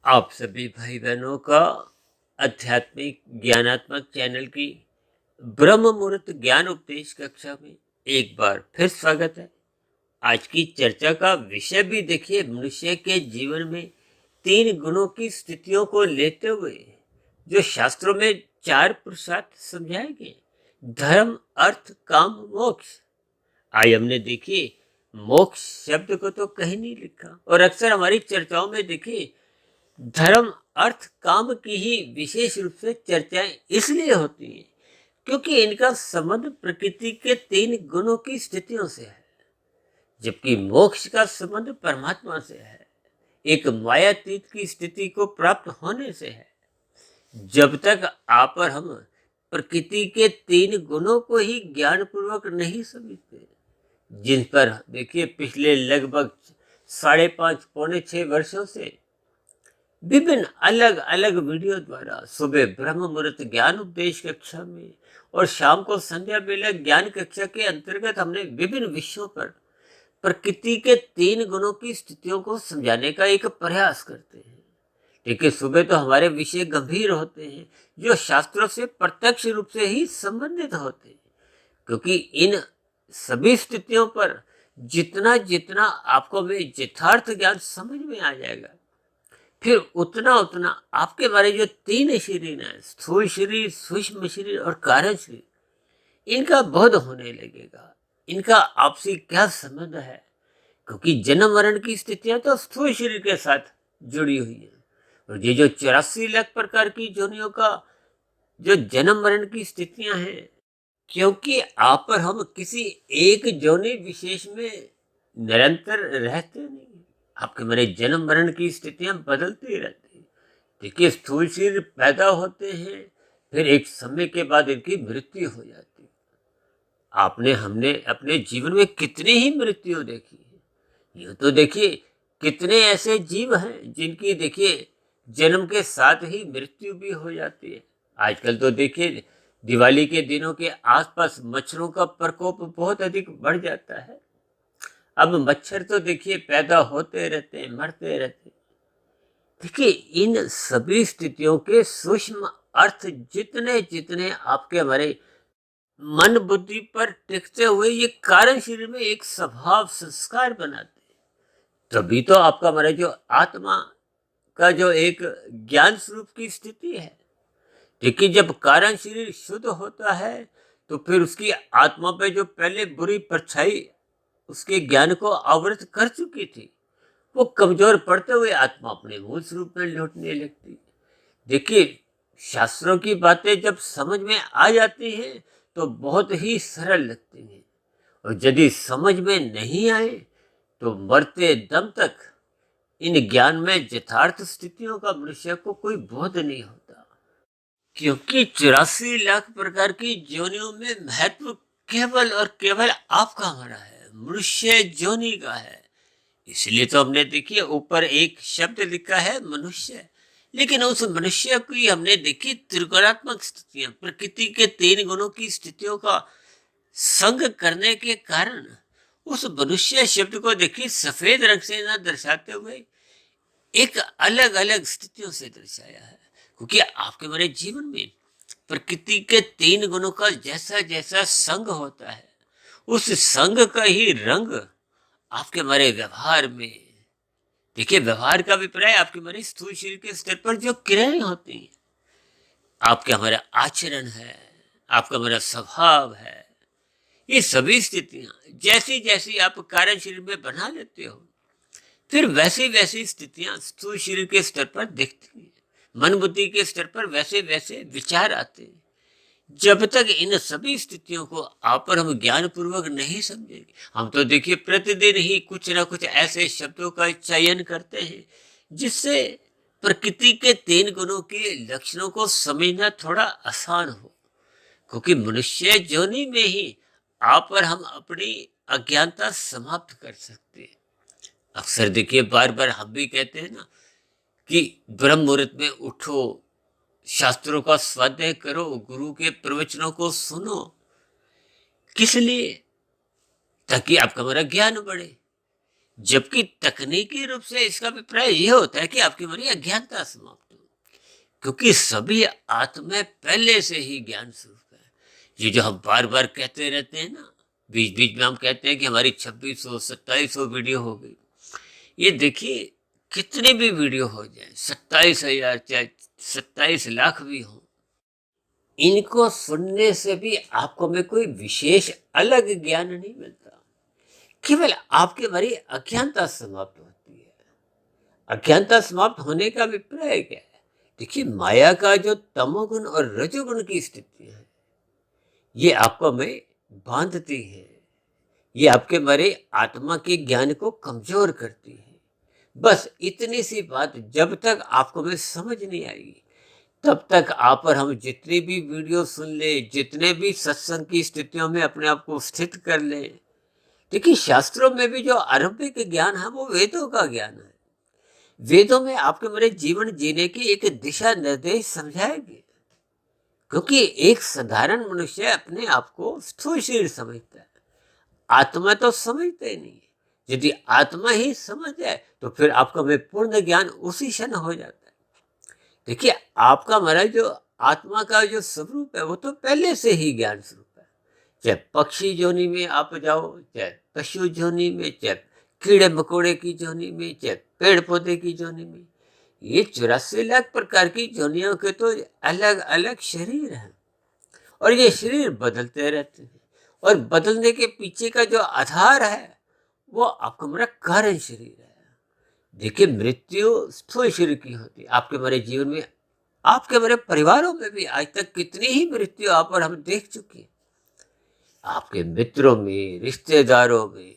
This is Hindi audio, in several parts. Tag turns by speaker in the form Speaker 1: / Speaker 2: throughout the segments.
Speaker 1: आप सभी भाई बहनों का आध्यात्मिक ज्ञानात्मक चैनल की ब्रह्म मुहूर्त ज्ञान उपदेश कक्षा में एक बार फिर स्वागत है। आज की चर्चा का विषय भी देखिए, मनुष्य के जीवन में तीन गुणों की स्थितियों को लेते हुए जो शास्त्रों में चार पुरुषार्थ समझाए गए: धर्म, अर्थ, काम, मोक्ष। आज हमने देखिए मोक्ष शब्द को तो कहीं नहीं लिखा, और अक्सर हमारी चर्चाओं में देखिए धर्म, अर्थ, काम की ही विशेष रूप से चर्चाएं इसलिए होती हैं क्योंकि इनका संबंध प्रकृति के तीन गुणों की स्थितियों से है, जबकि मोक्ष का संबंध परमात्मा से है, एक मायातीत की स्थिति को प्राप्त होने से है। जब तक आप और हम प्रकृति के तीन गुणों को ही ज्ञान पूर्वक नहीं समझते, जिन पर देखिए पिछले लगभग 5.5 पौने 6 वर्षों से विभिन्न अलग अलग वीडियो द्वारा सुबह ब्रह्म मुहूर्त ज्ञान उपदेश कक्षा में और शाम को संध्या बेला ज्ञान कक्षा के अंतर्गत हमने विभिन्न विषयों पर प्रकृति के तीन गुणों की स्थितियों को समझाने का एक प्रयास करते हैं। देखिए, सुबह तो हमारे विषय गंभीर होते हैं जो शास्त्रों से प्रत्यक्ष रूप से ही संबंधित होते हैं, क्योंकि इन सभी स्थितियों पर जितना जितना आपको में यथार्थ ज्ञान समझ में आ जाएगा, फिर उतना उतना आपके बारे जो तीन शरीर है, स्थूल शरीर, सूक्ष्म शरीर और कारण शरीर, इनका बोध होने लगेगा। इनका आपसी क्या संबंध है, क्योंकि जन्म मरण की स्थितियां तो स्थूल शरीर के साथ जुड़ी हुई है, और ये जो 84 लाख प्रकार की जोनियों का जो जन्म मरण की स्थितियां हैं, क्योंकि आप और हम किसी एक जोनि विशेष में निरंतर रहते नहीं। आपके मेरे जन्म मरण की स्थितियां बदलती रहती हैं। देखिए, स्थूल शरीर पैदा होते हैं, फिर एक समय के बाद इनकी मृत्यु हो जाती है। आपने हमने अपने जीवन में कितनी ही मृत्यु देखी है। यूं तो देखिए कितने ऐसे जीव हैं जिनकी देखिए जन्म के साथ ही मृत्यु भी हो जाती है। आजकल तो देखिए दिवाली के दिनों के आसपास मच्छरों का प्रकोप बहुत अधिक बढ़ जाता है। अब मच्छर तो देखिए पैदा होते रहते हैं, मरते रहते हैं। देखिए, इन सभी स्थितियों के सूक्ष्म अर्थ जितने जितने आपके हमारे मन बुद्धि पर टिकते हुए ये कारण शरीर में एक स्वभाव संस्कार बनाते हैं, तभी तो आपका हमारा जो आत्मा का जो एक ज्ञान स्वरूप की स्थिति है। देखिए, जब कारण शरीर शुद्ध होता है तो फिर उसकी आत्मा पे जो पहले बुरी परछाई उसके ज्ञान को आवृत कर चुकी थी, वो कमजोर पड़ते हुए आत्मा अपने मूल स्वरूप में लौटने लगती। देखिए, शास्त्रों की बातें जब समझ में आ जाती हैं तो बहुत ही सरल लगती हैं, और यदि समझ में नहीं आए तो मरते दम तक इन ज्ञान में यथार्थ स्थितियों का मनुष्य को कोई बोध नहीं होता, क्योंकि 84 लाख प्रकार की योनियों में महत्व केवल और केवल आपका हमारा है, मनुष्य योनि का है। इसलिए तो हमने देखिए ऊपर एक शब्द लिखा है मनुष्य, लेकिन उस मनुष्य की हमने देखी त्रिगुणात्मक स्थितियां, प्रकृति के तीन गुणों की स्थितियों का संग करने के कारण उस मनुष्य शब्द को देखिए सफेद रंग से ना दर्शाते हुए एक अलग अलग स्थितियों से दर्शाया है, क्योंकि आपके मेरे जीवन में प्रकृति के तीन गुणों का जैसा जैसा संग होता है, उस संग का ही रंग आपके हमारे व्यवहार में देखिए, व्यवहार का अभिप्राय आपके हमारे स्थूल शरीर के स्तर पर जो क्रियाएं होती हैं, आपके हमारा आचरण है, आपका हमारा स्वभाव है, ये सभी स्थितियां जैसी जैसी आप कारण शरीर में बना लेते हो, फिर वैसी वैसी स्थितियां स्थूल शरीर के स्तर पर दिखती हैं, मन बुद्धि के स्तर पर वैसे वैसे विचार आते हैं। जब तक इन सभी स्थितियों को आप और हम ज्ञान पूर्वक नहीं समझेंगे, हम तो देखिए प्रतिदिन ही कुछ ना कुछ ऐसे शब्दों का चयन करते हैं जिससे प्रकृति के तीन गुणों के लक्षणों को समझना थोड़ा आसान हो, क्योंकि मनुष्य योनि में ही आप और हम अपनी अज्ञानता समाप्त कर सकते हैं। अक्सर देखिए बार बार हम भी कहते हैं ना कि ब्रह्म मुहूर्त में उठो, शास्त्रों का स्वाध्याय करो, गुरु के प्रवचनों को सुनो। किस लिए? ताकि आपका हमारा ज्ञान बढ़े। जबकि तकनीकी रूप से इसका अभिप्राय यह होता है कि आपकी हमारी अज्ञानता समाप्त हो, क्योंकि सभी आत्माएं पहले से ही ज्ञान स्वरूप है। ये जो हम बार बार कहते रहते हैं ना, बीच बीच में हम कहते हैं कि हमारी 2600 2700 वीडियो हो गई। ये देखिए, कितने भी वीडियो हो जाए, 27,000 चाहे 27 लाख भी हो, इनको सुनने से भी आपको में कोई विशेष अलग ज्ञान नहीं मिलता। केवल आपके हमारी अज्ञानता समाप्त होती है। अज्ञानता समाप्त होने का अभिप्राय क्या है? देखिए, माया का जो तमोगुण और रजोगुण की स्थिति है, ये आपको में बांधती है। ये आपके हमारे आत्मा के ज्ञान को कमजोर करती है। बस इतनी सी बात जब तक आपको में समझ नहीं आएगी, तब तक आप और हम जितनी भी वीडियो सुन ले, जितने भी सत्संग की स्थितियों में अपने आप को स्थित कर ले, देखिए शास्त्रों में भी जो आरंभिक ज्ञान है वो वेदों का ज्ञान है। वेदों में आपके मेरे जीवन जीने की एक दिशा निर्देश समझाए गए, क्योंकि एक साधारण मनुष्य अपने आप को स्थूल शरीर समझता है, आत्मा तो समझते ही नहीं है। यदि आत्मा ही समझ जाए तो फिर आपका में पूर्ण ज्ञान उसी क्षण हो जाता है। देखिए, आपका हमारा जो आत्मा का जो स्वरूप है वो तो पहले से ही ज्ञान स्वरूप है। चाहे पक्षी जोनी में आप जाओ, चाहे पशु जोनी में, चाहे कीड़े मकोड़े की जोनी में, चाहे पेड़ पौधे की जोनी में, ये 84 लाख प्रकार की जोनियों के तो अलग अलग शरीर हैं, और ये शरीर बदलते रहते हैं। और बदलने के पीछे का जो आधार है वो आपका हमारा कारण शरीर है। देखिए, मृत्यु स्थूल शरीर की होती है। आपके हमारे जीवन में, आपके हमारे परिवारों में भी आज तक कितनी ही मृत्यु आप और हम देख चुके हैं। आपके मित्रों में, रिश्तेदारों में,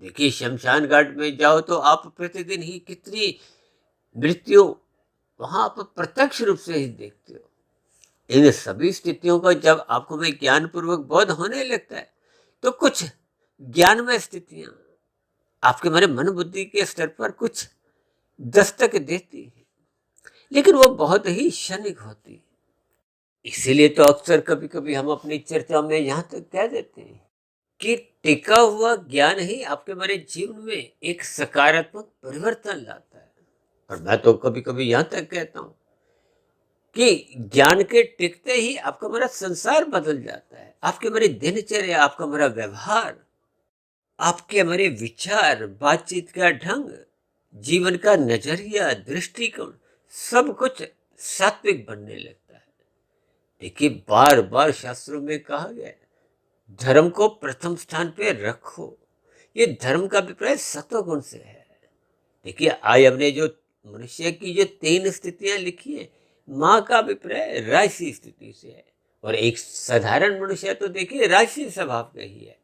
Speaker 1: देखिए शमशान घाट में जाओ तो आप प्रतिदिन ही कितनी मृत्यु वहां आप प्रत्यक्ष रूप से ही देखते हो। इन सभी स्थितियों का जब आपको में ज्ञान पूर्वक बोध होने लगता है तो कुछ ज्ञानमय स्थितियां आपके हमारे मन बुद्धि के स्तर पर कुछ दस्तक देती है, लेकिन वो बहुत ही क्षणिक होती है। इसीलिए तो अक्सर कभी कभी हम अपनी चर्चा में यहाँ तक कह देते हैं कि टिका हुआ ज्ञान ही आपके हमारे जीवन में एक सकारात्मक परिवर्तन लाता है। और मैं तो कभी कभी यहाँ तक कहता हूँ कि ज्ञान के टिकते ही आपका हमारा संसार बदल जाता है। आपके हमारी दिनचर्या, आपका हमारा व्यवहार, आपके हमारे विचार, बातचीत का ढंग, जीवन का नजरिया, दृष्टिकोण, सब कुछ सात्विक बनने लगता है। देखिए, बार बार शास्त्रों में कहा गया है, धर्म को प्रथम स्थान पे रखो। ये धर्म का अभिप्राय सत्वगुण से है। देखिए, आज हमने जो मनुष्य की जो 3 स्थितियां लिखी है, माँ का अभिप्राय राजसी स्थिति से है, और एक साधारण मनुष्य तो देखिए राजसी स्वभाव का ही है,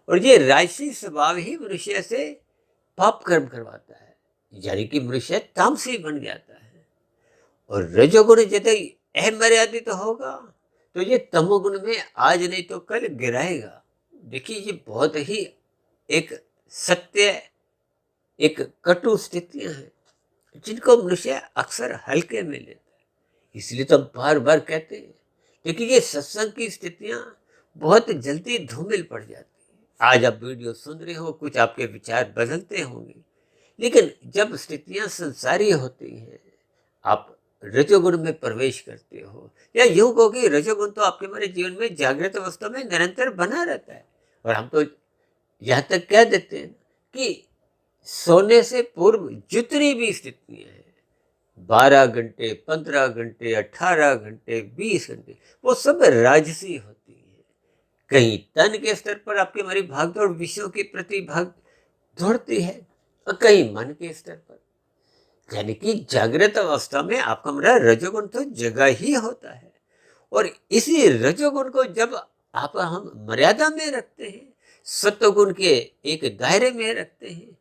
Speaker 1: और ये राजसी स्वभाव ही मनुष्य से पाप कर्म करवाता है, यानी कि मनुष्य तामसी बन जाता है। और रजोगुण यदि अमर्यादित होगा तो ये तमोगुण में आज नहीं तो कल गिराएगा। देखिए, ये बहुत ही एक सत्य, एक कटु स्थितियां हैं जिनको मनुष्य अक्सर हल्के में लेता है। इसलिए तो हम बार बार कहते हैं, देखिए ये सत्संग की स्थितियां बहुत जल्दी धूमिल पड़ जाती है। आज आप वीडियो सुन रहे हो, कुछ आपके विचार बदलते होंगे, लेकिन जब स्थितियां संसारी होती हैं, आप रजोगुण में प्रवेश करते हो, या यूं कहो कि रजोगुण तो आपके हमारे जीवन में जागृत अवस्था में निरंतर बना रहता है। और हम तो यहाँ तक कह देते हैं कि सोने से पूर्व जितनी भी स्थितियां हैं, 12 घंटे, 15 घंटे, 18 घंटे, 20 घंटे, वो सब राजसी होती है। कहीं तन के स्तर पर आपकी हमारी भागदौड़ विषयों के प्रति भाग दौड़ती है, और कहीं मन के स्तर पर, यानी कि जागृत अवस्था में आपका हमारा रजोगुण तो जगह ही होता है। और इसी रजोगुण को जब आप हम मर्यादा में रखते हैं, सत्वगुण के एक दायरे में रखते हैं,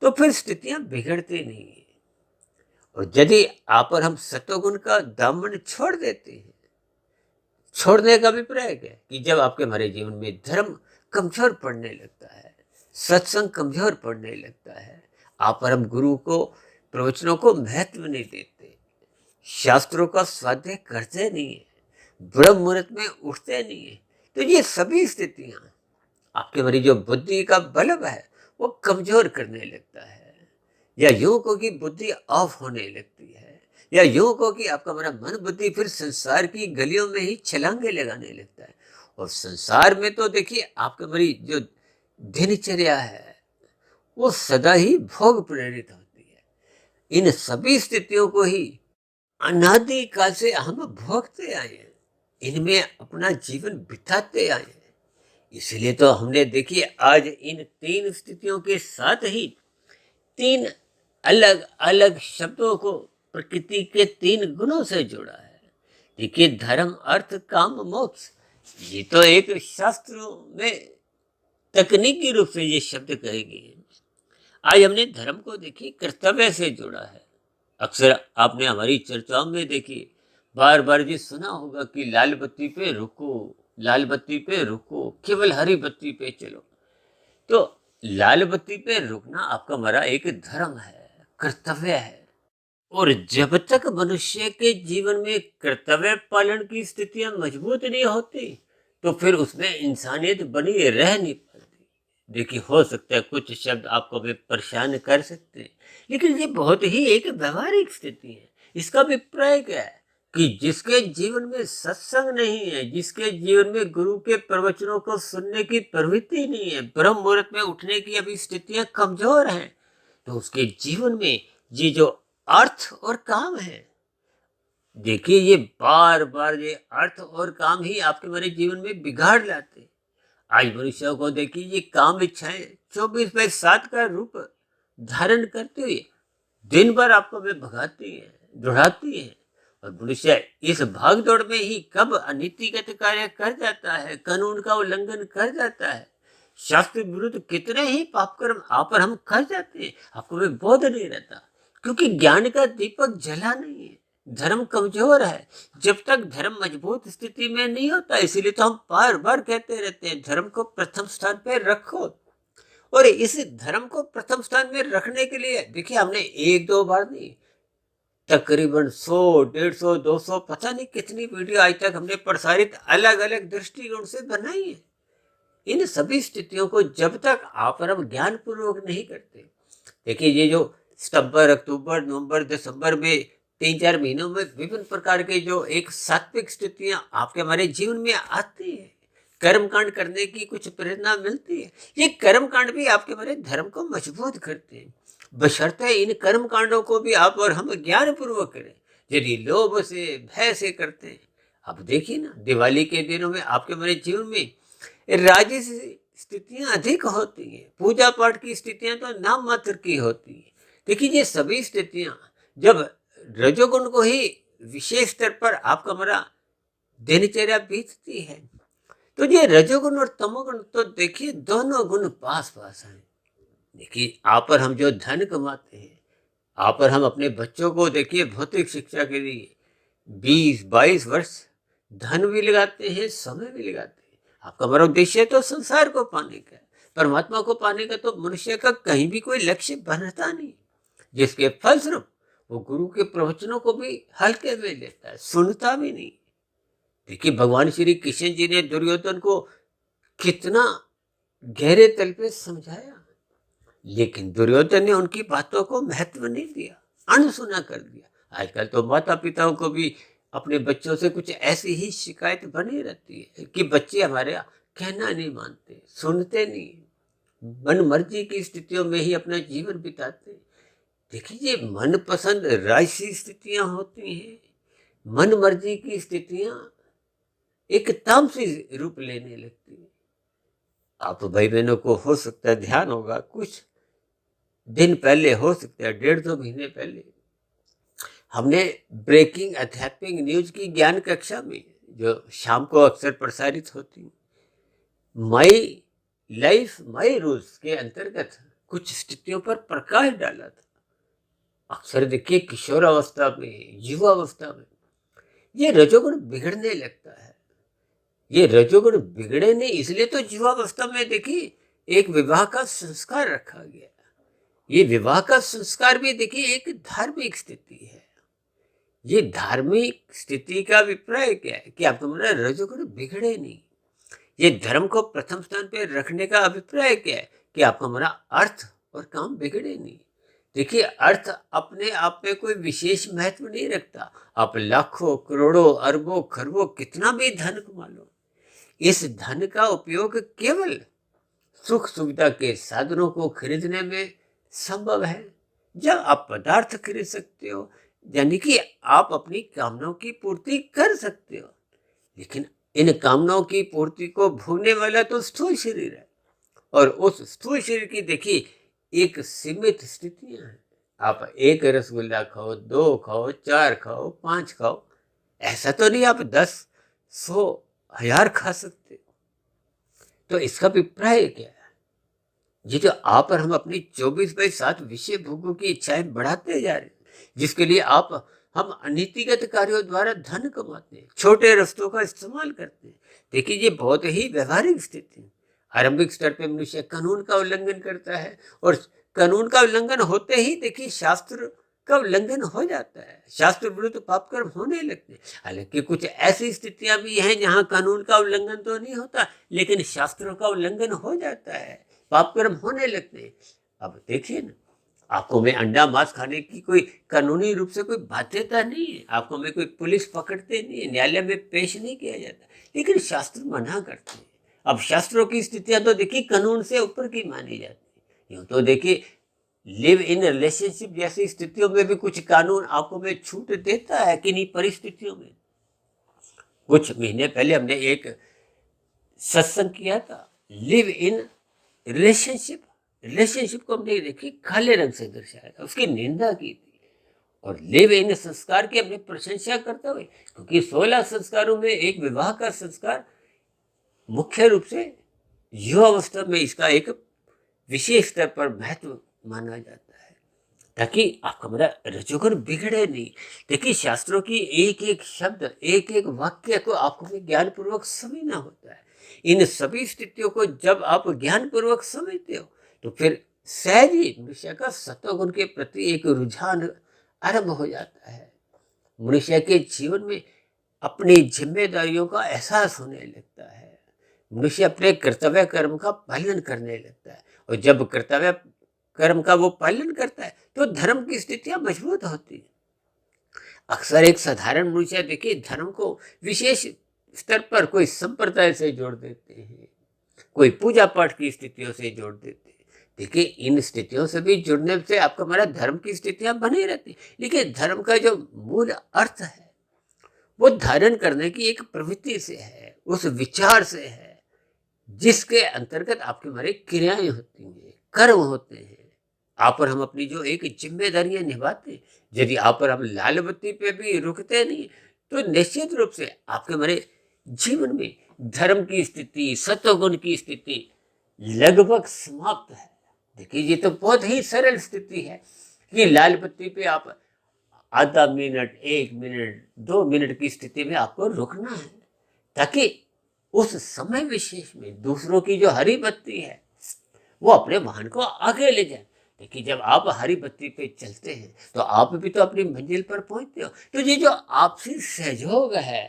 Speaker 1: तो फिर स्थितियां बिगड़ती नहीं है। और यदि आप और हम सत्वगुण का दामन छोड़ देते हैं, छोड़ने का अभिप्राय क्या है कि जब आपके हमारे जीवन में धर्म कमजोर पड़ने लगता है, सत्संग कमजोर पड़ने लगता है, आप और हम गुरु को, प्रवचनों को महत्व नहीं देते, शास्त्रों का स्वाध्याय करते नहीं है, ब्रह्म मुहूर्त में उठते नहीं है, तो ये सभी स्थितियां आपके हमारी जो बुद्धि का बल्ब है वो कमजोर करने लगता है, या यूं को कि बुद्धि ऑफ होने लगती है, या यूं को कि आपका हमारा मन बुद्धि फिर संसार की गलियों में ही छलांगे लगाने लगता है। और संसार में तो देखिए आपके हमारी जो दिनचर्या है वो सदा ही भोग प्रेरित होती है। इन सभी स्थितियों को ही अनादि काल से हम भोगते आए हैं, इनमें अपना जीवन बिताते आए हैं। इसलिए तो हमने देखिए आज इन तीन स्थितियों के साथ ही तीन अलग अलग शब्दों को प्रकृति के तीन गुणों से जोड़ा है। देखिए धर्म अर्थ काम मोक्ष, ये तो एक शास्त्रों में तकनीकी रूप से ये शब्द कहे गए हैं। आज हमने धर्म को देखिए कर्तव्य से जोड़ा है। अक्सर आपने हमारी चर्चाओं में देखिए बार बार ये सुना होगा कि लाल बत्ती पे रुको, लाल बत्ती पे रुको, केवल हरी बत्ती पे चलो। तो लाल बत्ती पे रुकना आपका हमारा एक धर्म है, कर्तव्य है। और जब तक मनुष्य के जीवन में कर्तव्य पालन की स्थितियां मजबूत नहीं होती तो फिर उसमें इंसानियत बनी रह नहीं पाती। देखिए हो सकता है कुछ शब्द आपको भी परेशान कर सकते हैं, लेकिन ये बहुत ही एक व्यवहारिक स्थिति है। इसका अभिप्राय क्या है कि जिसके जीवन में सत्संग नहीं है, जिसके जीवन में गुरु के प्रवचनों को सुनने की प्रवृत्ति नहीं है, ब्रह्म मुहूर्त में उठने की अभी स्थितियां कमजोर हैं, तो उसके जीवन में ये जो अर्थ और काम है, देखिए ये बार बार ये अर्थ और काम ही आपके मेरे जीवन में बिगाड़ लाते। आज मनुष्यों को देखिए ये काम इच्छाएं 24/7 का रूप धारण करते हुए दिन भर आपको वे भगाती है, दौड़ाती है। और मनुष्य इस भाग दौड़ में ही कब अनीतिगत कार्य कर जाता है, कानून का उल्लंघन कर जाता है, शास्त्र विरुद्ध कितने ही पापकर्म आप और हम कर जाते हैं, आपको वे बोध नहीं रहता, क्योंकि ज्ञान का दीपक जला नहीं है। धर्म कमजोर है, जब तक धर्म मजबूत स्थिति में नहीं होता। इसीलिए तो हम बार बार कहते रहते हैं धर्म को प्रथम स्थान पर रखो। और इस धर्म को प्रथम स्थान में रखने के लिए देखिए हमने एक दो बार नहीं, तकरीबन 100, 150, 200 पता नहीं कितनी वीडियो आज तक हमने प्रसारित अलग अलग दृष्टिकोण से बनाई है। इन सभी स्थितियों को जब तक आप और हम ज्ञान पूर्वक नहीं करते, देखिए ये जो सितंबर, अक्टूबर, नवंबर, दिसंबर में 3-4 महीनों में विभिन्न प्रकार के जो एक सात्विक स्थितियां आपके हमारे जीवन में आती है, कर्मकांड करने की कुछ प्रेरणा मिलती है, ये कर्मकांड भी आपके हमारे धर्म को मजबूत करते हैं, बशर्ते इन कर्मकांडों को भी आप और हम ज्ञान पूर्वक करें। यदि लोभ से, भय से करते हैं, अब देखिए ना दिवाली के दिनों में आपके हमारे जीवन में राजसी स्थितियां अधिक होती हैं, पूजा पाठ की स्थितियां तो नाम मात्र की होती है। देखिए ये सभी स्थितियां जब रजोगुण को ही विशेष स्तर पर आपका हमारा दिनचर्या बीतती है, तो ये रजोगुण और तमोगुण तो देखिए दोनों गुण पास पास हैं। देखिए आप और हम जो धन कमाते हैं, आप और हम अपने बच्चों को देखिए भौतिक शिक्षा के लिए 20-22 वर्ष धन भी लगाते हैं, समय भी लगाते हैं। आपका हमारा उद्देश्य तो संसार को पाने का है, परमात्मा को पाने का तो मनुष्य का कहीं भी कोई लक्ष्य बनता नहीं, जिसके फलस्वरूप वो गुरु के प्रवचनों को भी हल्के में लेता है, सुनता भी नहीं। देखिए भगवान श्री कृष्ण जी ने दुर्योधन को कितना गहरे तल पे समझाया, लेकिन दुर्योधन ने उनकी बातों को महत्व नहीं दिया, अनसुना कर दिया। आजकल तो माता पिताओं को भी अपने बच्चों से कुछ ऐसी ही शिकायत बनी रहती है कि बच्चे हमारे कहना नहीं मानते, सुनते नहीं, मन मर्जी की स्थितियों में ही अपना जीवन बिताते हैं। देखिए ये मनपसंद राजसी स्थितियां होती हैं, मन मर्जी की स्थितियां एक तामसी रूप लेने लगती है। आप भाई बहनों को हो सकता है ध्यान होगा, कुछ दिन पहले, हो सकता है 1.5-2 महीने पहले, हमने ब्रेकिंग आध्यात्मिक न्यूज की ज्ञान कक्षा में जो शाम को अक्सर प्रसारित होती, माई लाइफ माई रूल्स के अंतर्गत कुछ स्थितियों पर प्रकाश डाला था। अक्सर देखिए किशोरावस्था में, युवावस्था में ये रजोगुण बिगड़ने लगता है। ये रजोगुण बिगड़े नहीं इसलिए तो युवावस्था में देखिए एक विवाह का संस्कार रखा गया। ये विवाह का संस्कार भी देखिए एक धार्मिक स्थिति है। ये धार्मिक स्थिति का अभिप्राय क्या है कि आपका हमारा रजोगुण बिगड़े नहीं। ये धर्म को प्रथम स्थान पर रखने का अभिप्राय क्या है कि आपका हमारा अर्थ और काम बिगड़े नहीं। देखिए, अर्थ अपने आप में कोई विशेष महत्व नहीं रखता। आप लाखों करोड़ों अरबों खरबों कितना भी धन कमा लो, इस धन का उपयोग केवल सुख सुविधा के साधनों को खरीदने में संभव है। जब आप पदार्थ खरीद सकते हो, यानी कि आप अपनी कामनाओं की पूर्ति कर सकते हो, लेकिन इन कामनाओं की पूर्ति को भोगने वाला तो स्थूल शरीर है, और उस स्थूल शरीर की देखिए एक सीमित स्थितियां हैं। आप एक रसगुल्ला खाओ, 2 खाओ, 4 खाओ, 5 खाओ, ऐसा तो नहीं आप 10, 100, 1000 खा सकते। तो इसका अभिप्राय क्या है? ये जो आप और हम अपनी 24/7 विषय भोगों की इच्छाएं बढ़ाते जा रहे हैं, जिसके लिए हम अनीतिगत कार्यों द्वारा धन कमाते हैं, छोटे रास्तों का इस्तेमाल करते हैं। देखिए, ये बहुत ही व्यवहारिक स्थिति है। आरंभिक स्तर पे मनुष्य कानून का उल्लंघन करता है, और कानून का उल्लंघन होते ही देखिए शास्त्र का उल्लंघन हो जाता है, शास्त्र विरुद्ध पाप कर्म होने लगते हैं। हालांकि कुछ ऐसी स्थितियां भी हैं जहां कानून का उल्लंघन तो नहीं होता, लेकिन शास्त्रों का उल्लंघन हो जाता है, पाप कर्म होने लगते हैं। अब देखिए ना, आपको में अंडा मांस खाने की कोई कानूनी रूप से कोई बाध्यता नहीं है, आपको में कोई पुलिस पकड़ते नहीं है, न्यायालय में पेश नहीं किया जाता, लेकिन शास्त्र मना करते हैं। अब शास्त्रों की स्थितियां तो देखिए कानून से ऊपर की मानी जाती है। यूं तो देखिए, लिव इन रिलेशनशिप जैसी स्थितियों में भी कुछ कानून आपको में छूट देता है, किन्हीं परिस्थितियों में। कुछ महीने पहले हमने एक सत्संग किया था, लिव इन रिलेशनशिप को हमने देखी काले रंग से दर्शाया था, उसकी निंदा की थी, और लिव इन संस्कार की हमने प्रशंसा करते हुए, क्योंकि 16 संस्कारों में एक विवाह का संस्कार मुख्य रूप से युवावस्था में इसका एक विशेष स्तर पर महत्व माना जाता है, ताकि आपका मेरा रजोगुण बिगड़े नहीं। देखिए, शास्त्रों की एक एक शब्द, एक एक वाक्य को आपको में ज्ञान पूर्वक समझना होता है। इन सभी स्थितियों को जब आप ज्ञान पूर्वक समझते हो, तो फिर सहज ही मनुष्य का सत्वगुण के प्रति एक रुझान आरंभ हो जाता है। मनुष्य के जीवन में अपनी जिम्मेदारियों का एहसास होने लगता है, मनुष्य अपने कर्तव्य कर्म का पालन करने लगता है, और जब कर्तव्य कर्म का वो पालन करता है तो धर्म की स्थितियां मजबूत होती है। अक्सर एक साधारण मनुष्य देखिए धर्म को विशेष स्तर पर कोई संप्रदाय से जोड़ देते हैं, कोई पूजा पाठ की स्थितियों से जोड़ देते हैं। देखिए, इन स्थितियों से भी जुड़ने से आपका हमारा धर्म की स्थितियां बनी रहती, लेकिन धर्म का जो मूल अर्थ है वो धारण करने की एक प्रवृत्ति से है, उस विचार से है, जिसके अंतर्गत आपके हमारे क्रियाएं होती हैं, कर्म होते हैं। आप और हम अपनी जो एक जिम्मेदारियां निभाते हैं, यदि आप और हम लाल बत्ती पे भी रुकते नहीं, तो निश्चित रूप से आपके हमारे जीवन में धर्म की स्थिति, सत्वगुण की स्थिति लगभग समाप्त है। देखिए, ये तो बहुत ही सरल स्थिति है कि लाल बत्ती पे आप आधा मिनट, 1 मिनट, 2 मिनट की स्थिति में आपको रुकना है, ताकि उस समय विशेष में दूसरों की जो हरी बत्ती है वो अपने वाहन को आगे ले जाए। देखिए, जब आप हरी बत्ती पे चलते हैं तो आप भी तो अपनी मंजिल पर पहुंचते हो। तो ये जो आपसी सहयोग है,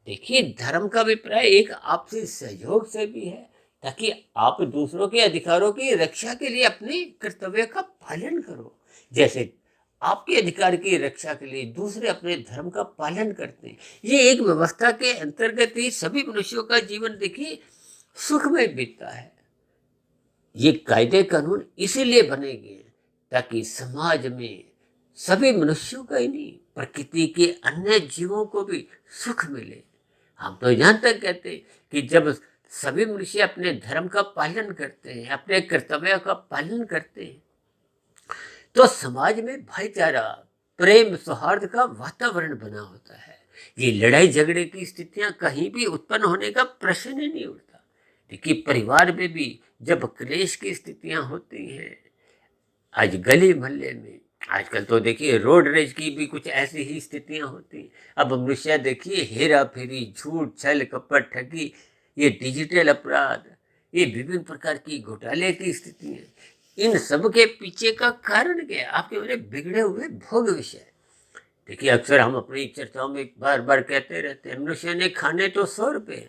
Speaker 1: देखिए धर्म का अभिप्राय एक आपसी सहयोग से भी है, ताकि आप दूसरों के अधिकारों की रक्षा के लिए अपने कर्तव्य का पालन करो। जैसे आपके अधिकार की रक्षा के लिए दूसरे अपने धर्म का पालन करते हैं। ये एक व्यवस्था के अंतर्गत ही सभी मनुष्यों का जीवन देखिए सुखमय बीतता है। ये कायदे कानून इसीलिए बनेंगे ताकि समाज में सभी मनुष्यों का ही नहीं, प्रकृति के अन्य जीवों को भी सुख मिले। हम तो यहाँ तक कहते हैं कि जब सभी मनुष्य अपने धर्म का पालन करते हैं, अपने कर्तव्य का पालन करते हैं, तो समाज में भाईचारा, प्रेम, सौहार्द का वातावरण बना होता है। ये लड़ाई झगड़े की स्थितियां कहीं भी उत्पन्न होने का प्रश्न ही नहीं उठता। देखिए, परिवार में भी जब क्लेश की स्थितियां होती हैं, आज गली मोहल्ले में, आजकल तो देखिए रोड रेज की भी कुछ ऐसी ही स्थितियां होती। अब मनुष्य देखिए हेरा फेरी, झूठ, छल, कपट, ठगी, ये डिजिटल अपराध, ये विभिन्न प्रकार की घोटाले की स्थितियां, इन सब के पीछे का कारण क्या है? आपके मेरे बिगड़े हुए भोग विषय। देखिए, अक्सर हम अपनी चर्चाओं में बार बार कहते रहते हैं, मनुष्य ने खाने तो 100 रुपये,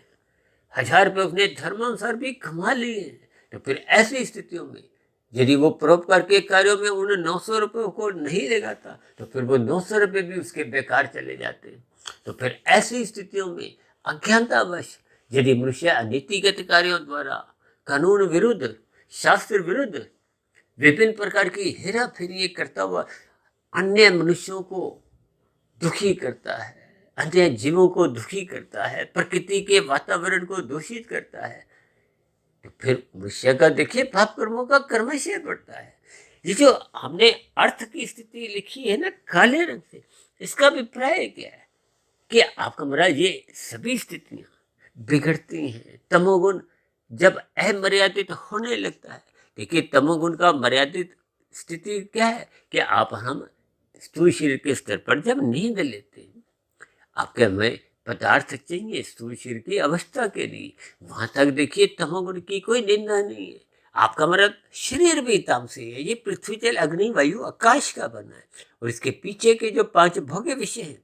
Speaker 1: 1000 रुपये उसने धर्मानुसार भी कमा लिए, तो फिर ऐसी स्थितियों में यदि वो परोपकार के कार्यों में उन 900 रुपये को नहीं लगाता तो फिर वो 900 रुपये भी उसके बेकार चले जाते हैं। तो फिर ऐसी स्थितियों में अज्ञानतावश यदि मनुष्य अनीतिगत कार्यों द्वारा कानून विरुद्ध, शास्त्र विरुद्ध विभिन्न प्रकार की हेरा फेरी करता हुआ अन्य मनुष्यों को दुखी करता है, अन्य जीवों को दुखी करता है, प्रकृति के वातावरण को दूषित करता है, तो फिर मनुष्य का देखिए पाप कर्मों का कर्मशय बढ़ता है। ये जो हमने अर्थ की स्थिति लिखी है ना काले रंग से, इसका अभिप्राय क्या है कि आपका महाराज ये सभी स्थितियां बिगड़ती हैं। तमोगुण जब अमर्यादित होने लगता है, देखिए तमोगुण का मर्यादित स्थिति क्या है कि हम स्थूल शरीर के स्तर पर जब नींद लेते हैं, आपके हमें पदार्थ चाहिए स्थूल शरीर की अवस्था के लिए, वहां तक देखिए तमोगुण की कोई निंदा नहीं है। आपका मतलब शरीर भी तामसी है, ये पृथ्वी जल अग्नि वायु आकाश का बना है, और इसके पीछे के जो 5 भोग्य विषय हैं,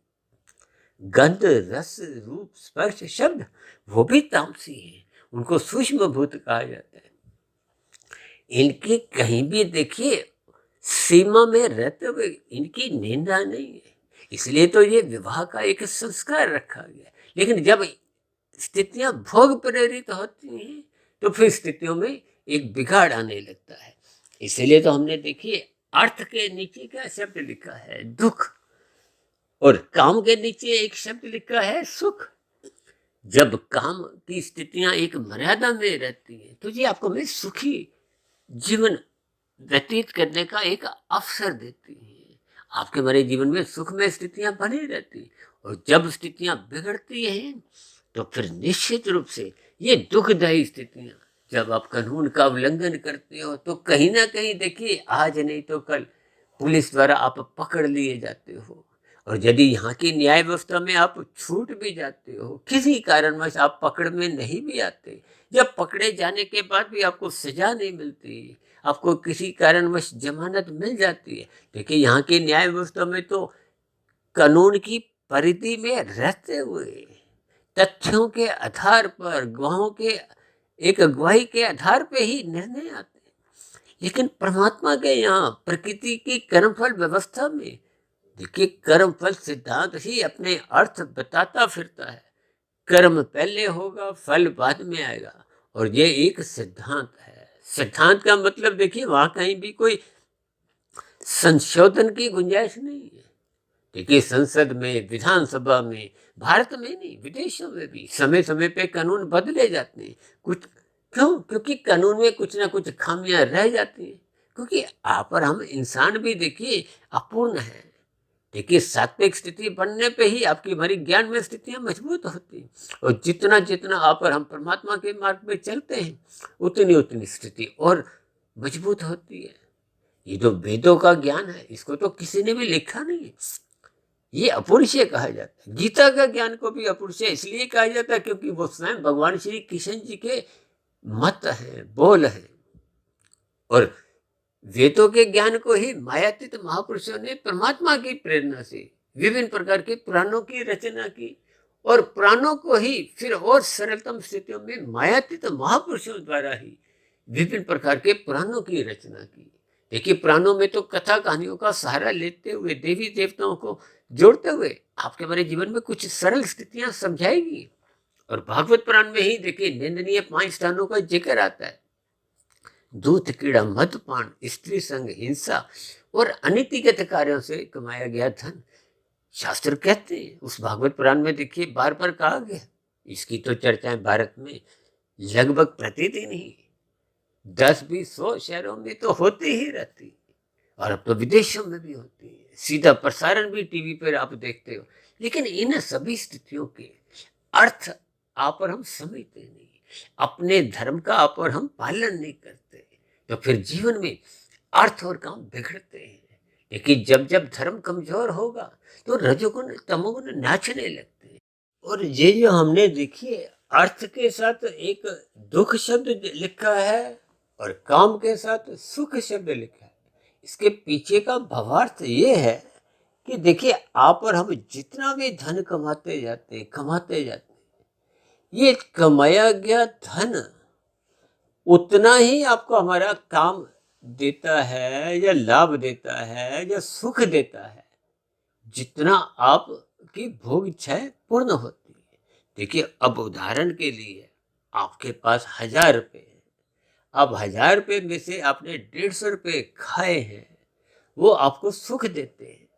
Speaker 1: गंध रस रूप स्पर्श शब्द, वो भी तामसी है, उनको सूक्ष्म भूत कहा जाता है। इनकी कहीं भी देखिए सीमा में रहते हुए इनकी निंदा नहीं है, इसलिए तो ये विवाह का एक संस्कार रखा गया। लेकिन जब स्थितियां भोग प्रेरित होती हैं तो फिर स्थितियों में एक बिगाड़ आने लगता है। इसलिए तो हमने देखिए अर्थ के नीचे क्या शब्द लिखा है, दुख, और काम के नीचे एक शब्द लिखा है सुख। जब काम की स्थितियां एक मर्यादा में रहती हैं तो ये आपको मैं सुखी जीवन व्यतीत करने का एक अवसर देती है। आपके मेरे जीवन में सुखमय स्थितियां बनी रहती हैं, और जब स्थितियां बिगड़ती हैं तो फिर निश्चित रूप से ये दुखदायी स्थितियां, जब आप कानून का उल्लंघन करते हो तो कहीं ना कहीं देखिए आज नहीं तो कल पुलिस द्वारा आप पकड़ लिए जाते हो, और यदि यहाँ की न्याय व्यवस्था में आप छूट भी जाते हो, किसी कारणवश आप पकड़ में नहीं भी आते, जब पकड़े जाने के बाद भी आपको सजा नहीं मिलती, आपको किसी कारणवश जमानत मिल जाती है, देखिए यहाँ की न्याय व्यवस्था में तो कानून की परिधि में रहते हुए तथ्यों के आधार पर, गवाहों के एक गवाही के आधार पे ही निर्णय आते हैं। लेकिन परमात्मा के यहाँ प्रकृति की कर्मफल व्यवस्था में देखिए कर्मफल सिद्धांत ही अपने अर्थ बताता फिरता है। कर्म पहले होगा, फल बाद में आएगा, और ये एक सिद्धांत है। सिद्धांत का मतलब देखिए वहां कहीं भी कोई संशोधन की गुंजाइश नहीं है। देखिए संसद में, विधानसभा में, भारत में नहीं विदेशों में भी समय समय पे कानून बदले जाते हैं। कुछ क्यों? क्योंकि कानून में कुछ ना कुछ खामियां रह जाती हैं, क्योंकि आप और हम इंसान भी देखिए अपूर्ण है। देखिए सात्विक स्थिति बनने पे ही आपकी हमारी ज्ञान में स्थितियां मजबूत होती हैं, और जितना जितना आप और हम परमात्मा के मार्ग पे चलते हैं उतनी उतनी स्थिति और मजबूत होती है। ये जो वेदों का ज्ञान है इसको तो किसी ने भी लिखा नहीं है, ये अपुरुषीय कहा जाता है। गीता का ज्ञान को भी अपुरुषीय इसलिए कहा जाता है क्योंकि वो स्वयं भगवान श्री कृष्ण जी के मत हैं, बोल हैं, और वेदों के ज्ञान को ही मायातीत महापुरुषों ने परमात्मा की प्रेरणा से विभिन्न प्रकार के पुराणों की रचना की, और पुराणों को ही फिर और सरलतम स्थितियों में मायातीत महापुरुषों द्वारा ही विभिन्न प्रकार के पुराणों की रचना की। देखिए पुराणों में तो कथा कहानियों का सहारा लेते हुए देवी देवताओं को जोड़ते हुए आपके हमारे जीवन में कुछ सरल स्थितियां समझाएगी। और भागवत पुराण में ही देखिए निंदनीय 5 स्थानों का जिक्र आता है, दूत कीड़ा, मदपान, स्त्री संग, हिंसा और अनीतिगत कार्यों से कमाया गया धन। शास्त्र कहते हैं उस भागवत पुराण में देखिए बार बार कहा गया। इसकी तो चर्चाएं भारत में लगभग प्रतिदिन ही 10-20-100 शहरों में तो होती ही रहती, और अब तो विदेशों में भी होती है, सीधा प्रसारण भी टीवी पर आप देखते हो। लेकिन इन सभी स्थितियों के अर्थ आप और हम समझते नहीं, अपने धर्म का आप और हम पालन नहीं करते, तो फिर जीवन में अर्थ और काम बिगड़ते हैं। लेकिन जब जब धर्म कमजोर होगा तो रजोगुण तमोगुण नाचने लगते हैं। और ये जो हमने देखिए अर्थ के साथ एक दुख शब्द लिखा है और काम के साथ सुख शब्द लिखा है, इसके पीछे का भावार्थ ये है कि देखिए आप और हम जितना भी धन कमाते जाते हैं, ये कमाया गया धन उतना ही आपको हमारा काम देता है या लाभ देता है या सुख देता है, जितना आपकी भोग इच्छाएं पूर्ण होती है। देखिए, अब उदाहरण के लिए आपके पास 1000 रुपये है। अब 1000 रुपये में से आपने 150 रुपये खाए हैं, वो आपको सुख देते हैं।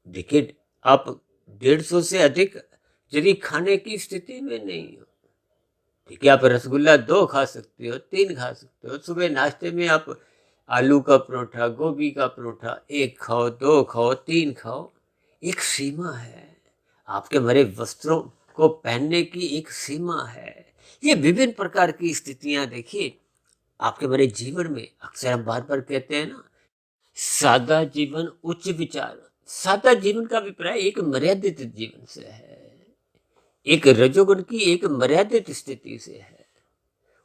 Speaker 1: देखिए, आप 150 से अधिक यदि खाने की स्थिति में नहीं हो, देखिए, आप रसगुल्ला 2 खा सकते हो, 3 खा सकते हो। सुबह नाश्ते में आप आलू का परोठा, गोभी का परोठा 1 खाओ, 2 खाओ, 3 खाओ। एक सीमा है। आपके भरे वस्त्रों को पहनने की एक सीमा है। ये विभिन्न प्रकार की स्थितियां देखिए आपके भरे जीवन में। अक्सर हम बार-बार कहते हैं ना, सादा जीवन उच्च विचार। सादा जीवन का अभिप्राय एक मर्यादित जीवन से है, एक रजोगुण की एक मर्यादित स्थिति से है।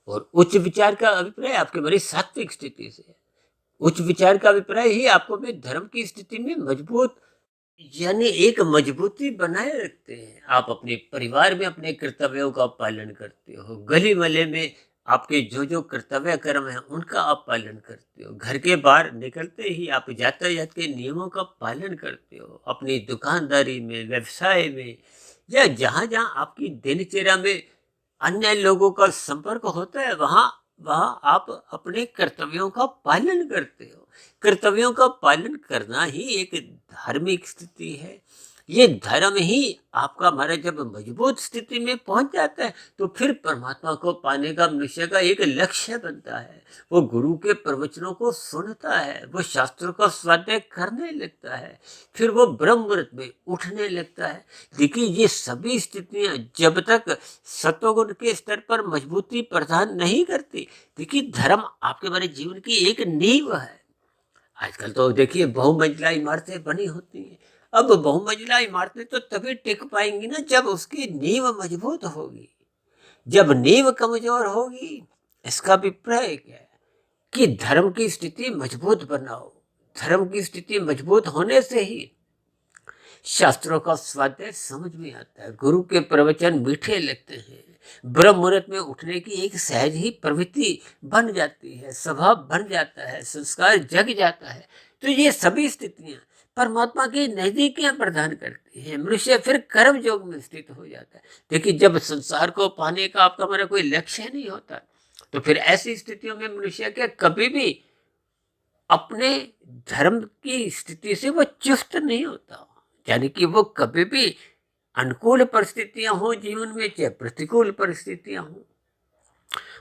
Speaker 1: और उच्च विचार का अभिप्राय आपके भरे सात्विक स्थिति से है। उच्च विचार का अभिप्राय ही आपको भी धर्म की स्थिति में मजबूत, यानी एक मजबूती बनाए रखते हैं। आप अपने परिवार में अपने कर्तव्यों का पालन करते हो, गली मोहल्ले में आपके जो जो कर्तव्य कर्म है उनका आप पालन करते हो, घर के बाहर निकलते ही आप यातायात के नियमों का पालन करते हो, अपनी दुकानदारी में, व्यवसाय में, या जहाँ जहाँ आपकी दिनचर्या में अन्य लोगों का संपर्क होता है, वहाँ वहाँ आप अपने कर्तव्यों का पालन करते हो। कर्तव्यों का पालन करना ही एक धार्मिक स्थिति है। ये धर्म ही आपका हमारा जब मजबूत स्थिति में पहुंच जाता है, तो फिर परमात्मा को पाने का मनुष्य का एक लक्ष्य बनता है। वो गुरु के प्रवचनों को सुनता है, वो शास्त्रों का स्वाध्याय करने लगता है, फिर वो ब्रह्म मुहूर्त में उठने लगता है। देखिए, ये सभी स्थितियां जब तक सत्वगुण के स्तर पर मजबूती प्रदान नहीं करती, देखिए धर्म आपके हमारे जीवन की एक नींव है। आजकल तो देखिए बहुमंजिला इमारतें बनी होती हैं। अब बहुमंजिला इमारतें तो तभी टिक पाएंगी ना जब उसकी नींव मजबूत होगी। जब नींव कमजोर होगी, इसका अभिप्राय क्या है कि धर्म की स्थिति मजबूत बनाओ। धर्म की स्थिति मजबूत होने से ही शास्त्रों का स्वाध्याय समझ में आता है, गुरु के प्रवचन मीठे लगते हैं, ब्रह्म मुहूर्त में उठने की एक सहज ही प्रवृत्ति बन जाती है, स्वभाव बन जाता है, संस्कार जग जाता है। तो ये सभी स्थितियां परमात्मा की नजदीकियां प्रदान करती हैं। मनुष्य फिर कर्म योग में स्थित हो जाता है। देखिए, जब संसार को पाने का आपका हमारा कोई लक्ष्य नहीं होता, तो फिर ऐसी स्थितियों में मनुष्य क्या कभी भी अपने धर्म की स्थिति से वो चुस्त नहीं होता। यानी कि वो कभी भी अनुकूल परिस्थितियां हो जीवन में, चाहे प्रतिकूल परिस्थितियां हो,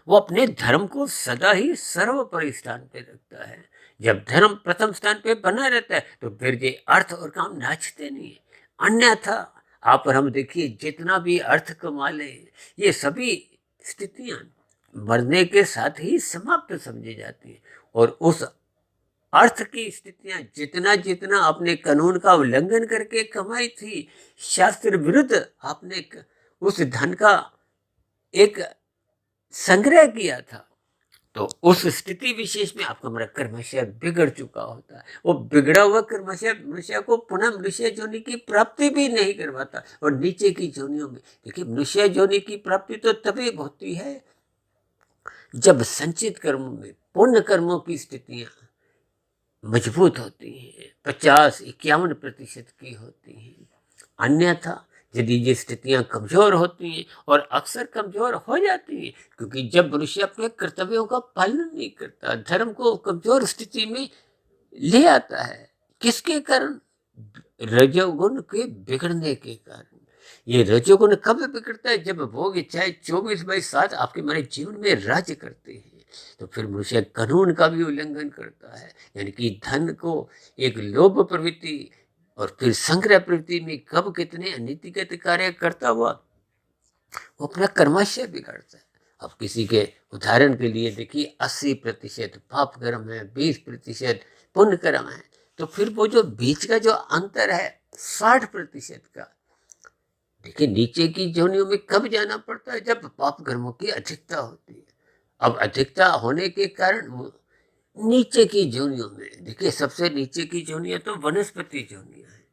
Speaker 1: वो अपने धर्म को सदा ही सर्वोपरि स्थान पे रखता है। जब धर्म प्रथम स्थान पे बना रहता है, तो फिर ये अर्थ और काम नाचते नहीं है। अन्यथा आप और हम देखिए, जितना भी अर्थ कमा ले, ये सभी स्थितियां मरने के साथ ही समाप्त समझी जाती है। और उस अर्थ की स्थितियां जितना जितना आपने कानून का उल्लंघन करके कमाई थी, शास्त्र विरुद्ध आपने उस धन का एक संग्रह किया था, तो उस स्थिति विशेष में आपका हमारा कर्मशय बिगड़ चुका होता है। वो बिगड़ा हुआ कर्मशय मनुष्य को पुनः मनुष्य योनि की प्राप्ति भी नहीं करवाता। और नीचे की योनियों में देखिए, मनुष्य योनि की प्राप्ति तो तभी होती है जब संचित कर्मों में पुण्य कर्मों की स्थितियां मजबूत होती हैं, 50-51% की होती हैं। अन्यथा यदि ये स्थितियां कमजोर होती हैं, और अक्सर कमजोर हो जाती हैं, क्योंकि जब मनुष्य अपने कर्तव्यों का पालन नहीं करता, धर्म को कमजोर स्थिति में ले आता है, किसके कारण? रजोगुण के बिगड़ने के कारण। ये रजोगुण कब बिगड़ता है? जब भोग इच्छाएं 24/7 आपके हमारे जीवन में राज्य करते हैं, तो फिर मनुष्य कानून का भी उल्लंघन करता है। यानी कि धन को एक लोभ प्रवृत्ति और फिर संग्रह प्रवृत्ति में कब कितने अनीतिगत कार्य करता हुआ वो अपना कर्माशय बिगाड़ता है। अब किसी के उदाहरण के लिए देखिए, 80% पाप कर्म है, 20% पुण्य कर्म है, तो फिर वो जो बीच का जो अंतर है 60% का, देखिए नीचे की जोनियों में कब जाना पड़ता है? जब पाप कर्मों की अधिकता होती है। अब अधिकता होने के कारण नीचे की जोनियों में देखिए, सबसे नीचे की जोनियां तो वनस्पति जोनियां हैं,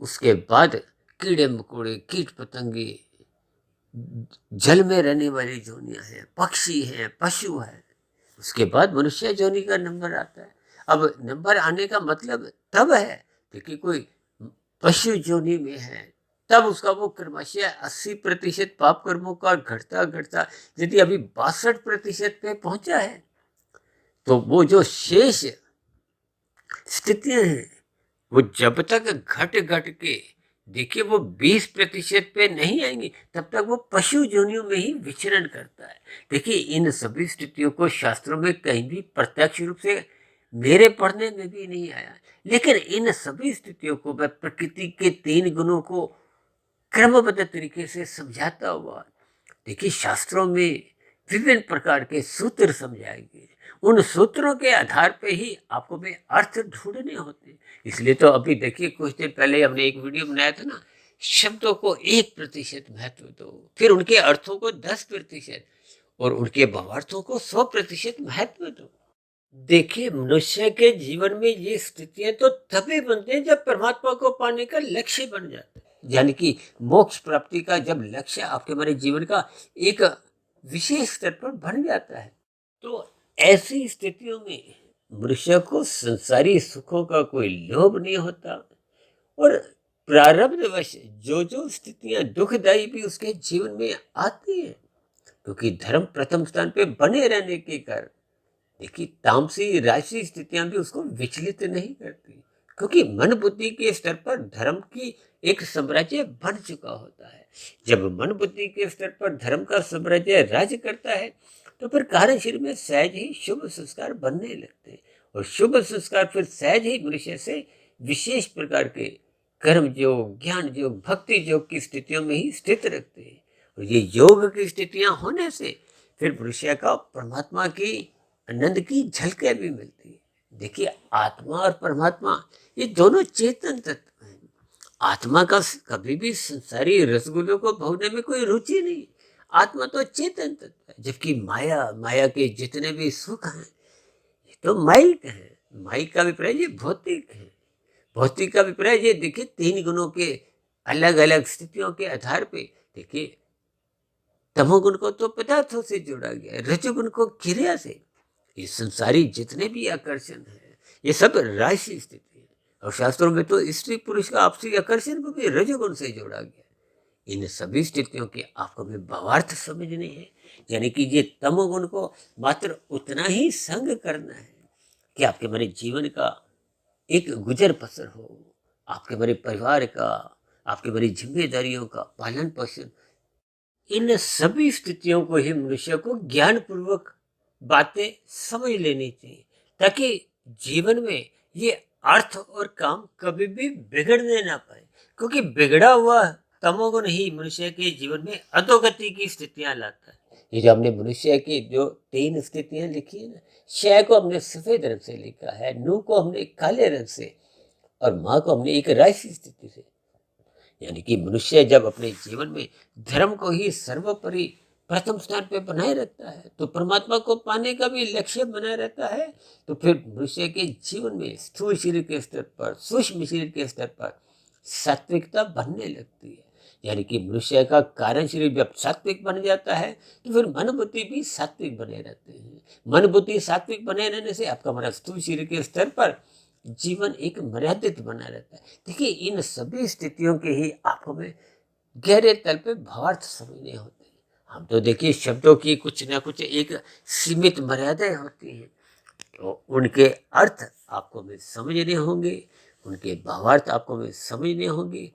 Speaker 1: उसके बाद कीड़े मकोड़े, कीट पतंगे, जल में रहने वाली जोनियां हैं, पक्षी हैं, पशु हैं। उसके बाद मनुष्य जोनि का नंबर आता है। अब नंबर आने का मतलब तब है, देखिए कोई पशु जोनि में है तब उसका वो क्रमशः 80% पाप कर्मों का घटता घटता यदि अभी 62% पे पहुंचा है, तो वो जो शेष स्थितियां हैं वो जब तक घट घट के देखिए वो 20% पे नहीं आएंगी तब तक वो पशु जोनियों में ही विचरण करता है। देखिए इन सभी स्थितियों को शास्त्रों में कहीं भी प्रत्यक्ष रूप से मेरे पढ़ने में भी नहीं आया, लेकिन इन सभी स्थितियों को मैं प्रकृति के 3 गुणों को क्रमबद्ध तरीके से समझाता हुआ, देखिए शास्त्रों में विभिन्न प्रकार के सूत्र समझाए गए। उन सूत्रों के आधार पे ही आपको में अर्थ ढूंढने होते हैं। इसलिए तो अभी देखिए कुछ दिन पहले हमने एक वीडियो बनाया था ना, शब्दों को 1% महत्व दो, फिर उनके अर्थों को 10% और उनके भावार्थों को 100% महत्व दो। देखिए मनुष्य के जीवन में ये स्थितियां तो तभी बनते हैं जब परमात्मा को पाने का लक्ष्य बन जाता है, यानी कि मोक्ष प्राप्ति का जब लक्ष्य आपके हमारे जीवन का एक विशेष स्तर पर बन जाता है, तो ऐसी स्थितियों में मनुष्य को संसारी सुखों का कोई लोभ नहीं होता और प्रारब्धवश जो जो स्थितियां दुखदायी भी उसके जीवन में आती है, क्योंकि धर्म प्रथम स्थान पे बने रहने के कारण देखिए तामसी राशि स्थितियां भी उसको विचलित नहीं करती, क्योंकि मन बुद्धि के स्तर पर धर्म की एक साम्राज्य बन चुका होता है। जब मन बुद्धि के स्तर पर धर्म का साम्राज्य राज्य करता है तो फिर कार्य शरीर में सहज ही शुभ संस्कार बनने लगते हैं और शुभ संस्कार फिर सहज ही मनुष्य से विशेष प्रकार के कर्म योग, ज्ञान योग, भक्ति योग की स्थितियों में ही स्थित रखते हैं और ये योग की स्थितियां होने से फिर मनुष्य का परमात्मा की आनंद की झलकें भी मिलती है। देखिए आत्मा और परमात्मा ये दोनों चेतन तत्व हैं। आत्मा का कभी भी संसारी रसगुल्लों को भोगने में कोई रुचि नहीं, आत्मा तो चेतन तत्व है। जबकि माया के जितने भी सुख हैं ये तो माइक है, माइक का अभिप्राय ये भौतिक है, भौतिक का अभिप्राय ये देखिए 3 गुणों के अलग अलग स्थितियों के आधार पे देखिए तमोगुण को तो पदार्थों से जोड़ा गया है, रजोगुण को क्रिया से। ये संसारी जितने भी आकर्षण है ये सब राशि स्थिति है और शास्त्रों में तो स्त्री पुरुष का आपसी आकर्षण को भी रजोगुण से जोड़ा गया। इन सभी स्थितियों के आपको भी भावार्थ समझने हैं, यानी कि ये तमोगुण को मात्र उतना ही संग करना है कि आपके मेरे जीवन का एक गुजर बसर हो, आपके मेरे परिवार का, आपके मेरी जिम्मेदारियों का पालन पोषण। इन सभी स्थितियों को ही मनुष्य को ज्ञान पूर्वक बातें समझ लेनी चाहिए ताकि जीवन में ये अर्थ और काम कभी भी बिगड़ने ना पाए, क्योंकि बिगड़ा हुआ तमोगुण ही मनुष्य के जीवन में अधोगति की स्थितियां लाता है। ये जो हमने मनुष्य की जो 3 स्थितियां लिखी है ना, शय को हमने सफेद रंग से लिखा है, नू को हमने काले रंग से और माँ को हमने एक राशि स्थिति से, यानी कि मनुष्य जब अपने जीवन में धर्म को ही सर्वोपरि प्रथम स्थान पे बनाए रहता है तो परमात्मा को पाने का भी लक्ष्य बनाए रहता है, तो फिर मनुष्य के जीवन में स्थूल शरीर के स्तर पर, सूक्ष्म शरीर के स्तर पर सात्विकता बनने लगती है। यानी कि मनुष्य का कारण शरीर जब सात्विक बन जाता है तो फिर मन बुद्धि भी सात्विक बने रहते हैं। मन बुद्धि सात्विक बने रहने से आपका हमारा स्थूल शरीर के स्तर पर जीवन एक मर्यादित बना रहता है। देखिए इन सभी स्थितियों के ही आपको में गहरे तल पे भावार्थ समझने होते हैं। हम तो देखिए शब्दों की कुछ ना कुछ एक सीमित मर्यादाएं होती हैं, तो उनके अर्थ आपको में समझने होंगे, उनके भावार्थ आपको में समझने होंगे।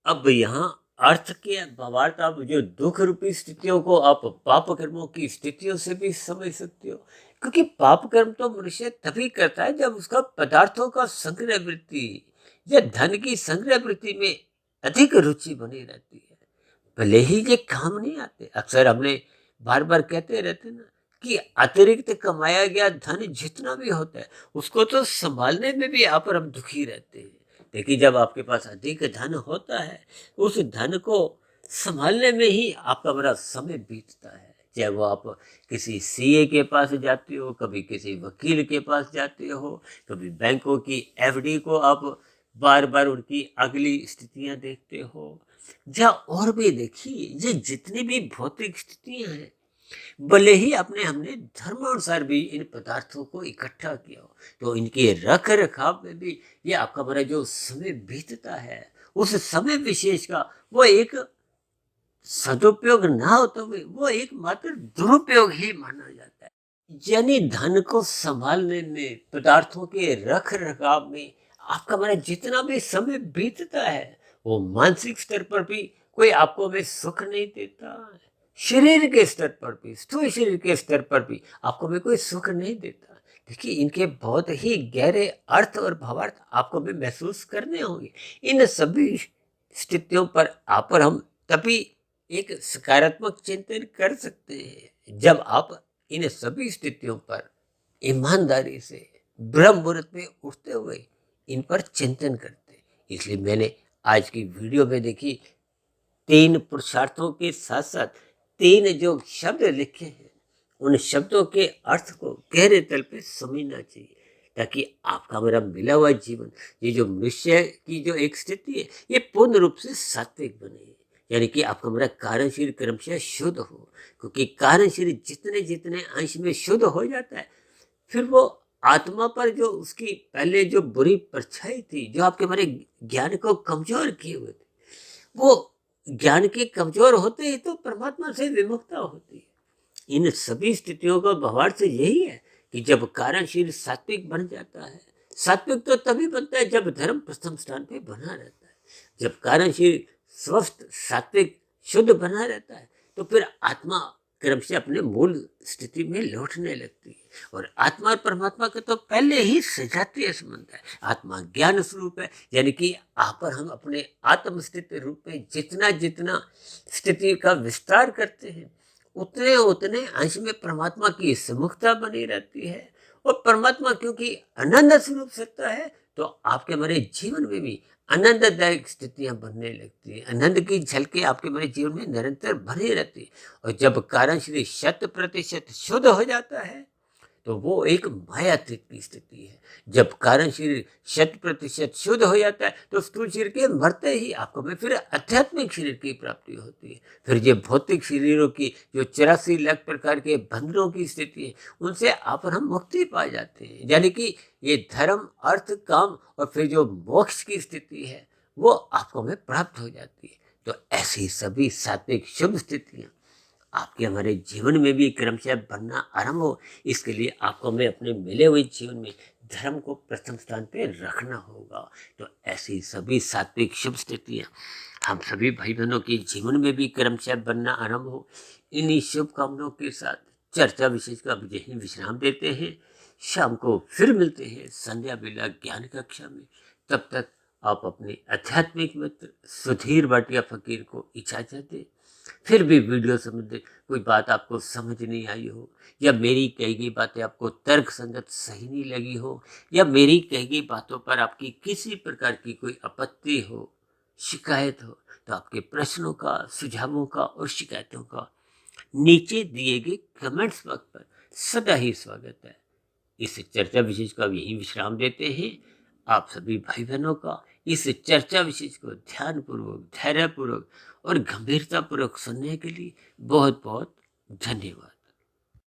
Speaker 1: अब यहाँ अर्थ के भावार्थ आप जो दुख रूपी स्थितियों को आप पाप कर्मों की स्थितियों से भी समझ सकते हो, क्योंकि पाप कर्म तो मनुष्य तभी करता है जब उसका पदार्थों का संग्रह वृत्ति या धन की संग्रह वृत्ति में अधिक रुचि बनी रहती है। भले ही ये काम नहीं आते, अक्सर हमने बार बार कहते रहते ना कि अतिरिक्त कमाया गया धन जितना भी होता है उसको तो संभालने में भी आप और हम दुखी रहते हैं। देखिए जब आपके पास अधिक धन होता है उस धन को संभालने में ही आपका बड़ा समय बीतता है, चाहे वो आप किसी सीए के पास जाते हो, कभी किसी वकील के पास जाते हो, कभी बैंकों की एफडी को आप बार बार उनकी अगली स्थितियां देखते हो, या और भी देखिए, ये जितनी भी भौतिक स्थितियां हैं, भले ही अपने हमने धर्मानुसार भी इन पदार्थों को इकट्ठा किया हो, तो इनके रख रखाव में भी ये आपका हमारा जो समय बीतता है, उस समय विशेष का वो एक सदुपयोग ना होते हुए वो एक मात्र दुरुपयोग ही माना जाता है। यानी धन को संभालने में, पदार्थों के रख रखाव में आपका हमारा जितना भी समय बीतता है, वो मानसिक स्तर पर भी कोई आपको हमें सुख नहीं देता, शरीर के स्तर पर भी, स्थूल शरीर के स्तर पर भी आपको हमें कोई सुख नहीं देता। देखिए, इनके बहुत ही गहरे अर्थ और भावार्थ आपको हमें महसूस करने होंगे। इन सभी स्थितियों पर आप और हम तभी एक सकारात्मक चिंतन कर सकते हैं जब आप इन सभी स्थितियों पर ईमानदारी से ब्रह्म मुहूर्त में उठते हुए इन पर चिंतन करते हैं। इसलिए मैंने आज की वीडियो में देखी 3 पुरुषार्थों के साथ साथ 3 जो शब्द लिखे हैं, उन शब्दों के अर्थ को गहरे तल पे समझना चाहिए, ताकि आपका मेरा मिला हुआ जीवन, ये जो मनुष्य की जो एक स्थिति है, ये पूर्ण रूप से सात्विक बने, यानी कि आपका मेरा कारण शरीर क्रमशः शुद्ध हो। क्योंकि कारण शरीर जितने जितने अंश में शुद्ध हो जाता है, फिर वो आत्मा पर जो उसकी पहले जो बुरी परछाई थी, जो आपके हमारे ज्ञान को कमजोर किए हुए थे, वो ज्ञान के कमजोर होते ही तो परमात्मा से विमुखता होती है। इन सभी स्थितियों का भावार्थ यही है कि जब कारण शरीर सात्विक बन जाता है, सात्विक तो तभी बनता है जब धर्म प्रथम स्थान पे बना रहता है। जब कारण शरीर स्वस्थ, सात्विक, शुद्ध बना रहता है, तो फिर आत्मा क्रमशः अपने मूल स्थिति में लौटने लगती है। और आत्मा और परमात्मा का तो पहले ही सजातीय संबंध है। आत्मा ज्ञान स्वरूप है, यानी कि आप और हम अपने आत्म स्थिति रूप में जितना जितना स्थिति का विस्तार करते हैं, उतने उतने अंश में परमात्मा की सम्मुखता बनी रहती है। और परमात्मा क्योंकि अनंत स्वरूप सत्ता है, तो आपके हमारे जीवन में भी आनंददायक स्थितियां बनने लगती है। आनंद की झलकें आपके मेरे जीवन में निरंतर बनी रहती है। और जब कारण शरीर 100% शुद्ध हो जाता है, तो वो एक मायातीत की स्थिति है। जब कारण शरीर 100% शुद्ध हो जाता है, तो स्थूल शरीर के मरते ही आपको में फिर आध्यात्मिक शरीर की प्राप्ति होती है। फिर ये भौतिक शरीरों की जो 84 लाख प्रकार के बंधनों की स्थिति है, उनसे आप और हम मुक्ति पा जाते हैं। यानी कि ये धर्म, अर्थ, काम और फिर जो मोक्ष की स्थिति है, वो आपको में प्राप्त हो जाती है। तो ऐसी सभी सात्विक शुभ स्थितियां आपके हमारे जीवन में भी क्रमशः बनना आरंभ हो, इसके लिए आपको हमें अपने मिले हुए जीवन में धर्म को प्रथम स्थान पे रखना होगा। तो ऐसी सभी सात्विक शुभ स्थितियां हम सभी भाई बहनों के जीवन में भी क्रमशः बनना आरंभ हो। इन्हीं शुभकामनाओं के साथ चर्चा विशेष का यही विश्राम देते हैं। शाम को फिर मिलते हैं संध्या बेला ज्ञान कक्षा में। तब तक आप अपने आध्यात्मिक मित्र सुधीर भाटिया फकीर को इजाजत दें। फिर भी वीडियो संबंधित कोई बात आपको समझ नहीं आई हो, या मेरी कही गई बातें आपको तर्क संगत सही नहीं लगी हो, या मेरी कही गई बातों पर आपकी किसी प्रकार की कोई आपत्ति हो, शिकायत हो, तो आपके प्रश्नों का, सुझावों का और शिकायतों का नीचे दिए गए कमेंट्स बॉक्स पर सदा ही स्वागत है। इस चर्चा विशेष का यही विश्राम देते हैं। आप सभी भाई बहनों का इस चर्चा विशेष को ध्यानपूर्वक, धैर्यपूर्वक और गंभीरतापूर्वक सुनने के लिए बहुत बहुत धन्यवाद।